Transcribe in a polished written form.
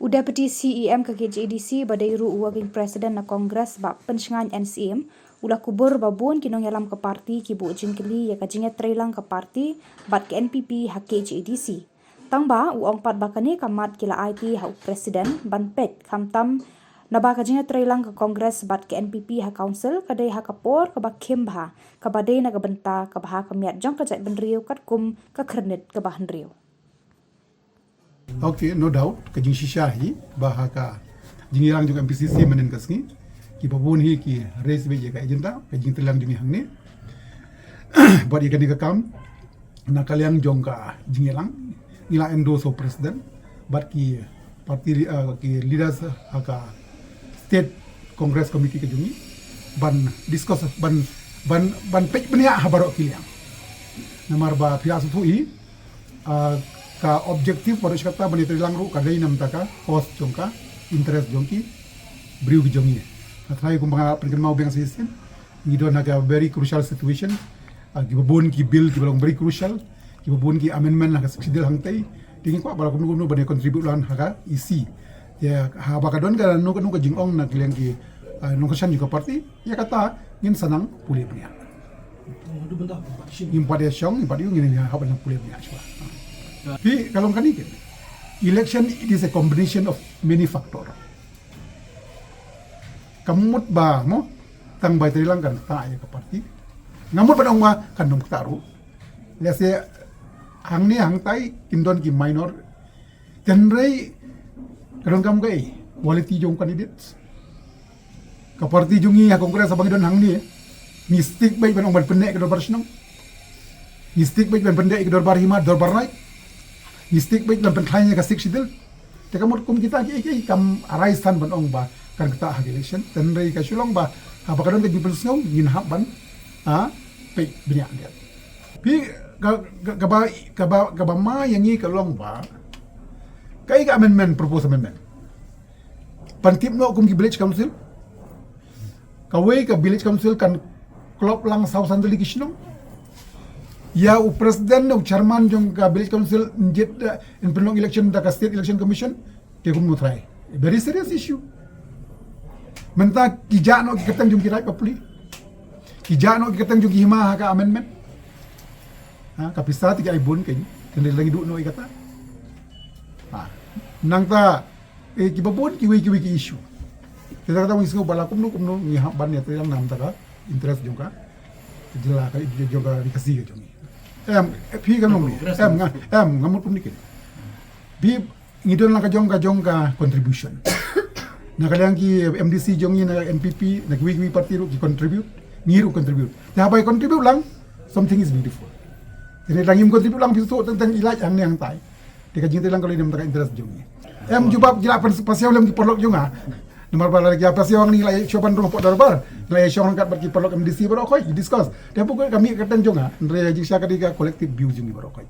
Deputy CEM Khadc Jaidbynriew Working President na Kongres Bah Pynshngain N Syiem ulah Kubur babun ki Nongialam ke parti ki Buh Jingkylli ya ka jingiatreilang ke parti bat ke NPP Khadc. Tangba uong pat bakani kamat kila aiti ha presiden ban Peit khamtam naba ka jingiatreilang ke Kongres bat ke NPP ha council kadei ha kapor ke ba khim ba kabadei na ka bynta ke bah ke miat jong ke Jaidbynriew katkum ke Khyrnit ke Hynriew. Okay, no doubt. Kajing shishahi bahaka jingilang juga MPCC menen kasni ki babun hi ki race be ka agenda kajing telang jingi hang ni buat ikan di kam na kalian jongka jingilang nila endorse president but ki parti ki leaders haka state congress committee ke jungi ban discuss ban pej benia habarok kiliang namar ba pias tu i ka objektif pada kata bani Treilang ru kadei nam taka cost jongka interest jongki briu ki jongi athai ko mga pengen mau beng system ngidon naga very crucial situation ki babon ki bill ki belong very crucial ki babon ki amendment naga sidil hangtai tingin ko bala kumnu bani contribute lan haga isi ya ha bakadon ka no ka jingong na kileng ki no kasan juga parti ya kata ngin sanang pulih punya impade syong impade ngin ha ban pulih punya chwa. Tapi kalau kan ini, election it is a combination of many factor. Kamut ba mo tangba Treilang kan ta ke parti. Ngamut pada orang kan dong taru. Lese hang ni hang tai indon ki minor. Tenrei kadang kam kai quality jong candidates. Ke parti jungi ya kongres abang don hang ni. Mistik baik ban orang pendek ke dorbar senang. Mistik baik ban pendek ke dorbar himat dorbar naik. Mistik baik dan pentlainya kasih sidil. Teka mot kum kita ki kam arai stan ban ong ba kan kita hak election dan rei ka Shillong ba apa kadon ke people snow ngin hak ban pe benya dia. Pi ka ma yang ni ka long ba kai ka amendment propose amendment. Pantip no kum ki village council. Kawai ka village council kan klop lang South Sandali ki Shillong. Ya u presiden u chairman jong ka village council njet in penlong election da ka state election commission te kum mutrai very serious issue menta kijano ki ketang jong kirai papli kijano ki ketang jong hima ka amendment ka pisa ti ka ibon kay tende lagi du no ikata nang ta ki babon ki issue kita kata wis ko balakum no ni ban ya Treilang nam ta ka interest jong ka jela ka jong ka dikasih jong pi kan nong ngamut pun dikit bi ngidon lang ka jong ka contribution na kalian ki MDC jong ni na NPP na kiwi parti ru ki contribute ngiru contribute na bay contribute lang something is beautiful ini lang im contribute lang bisu tentang ilaj ang tai de ka jingtreilang kalau dem ta interest jong ni jubab jila pasiaw lam ki porlok jong nomor bala lagi apa sih orang ni lai coban rumah pot darbar lai syong kat berki perlok MDC baru koi discuss dia pun kami katan jonga ndre jisya kadika collective view jungi baru koi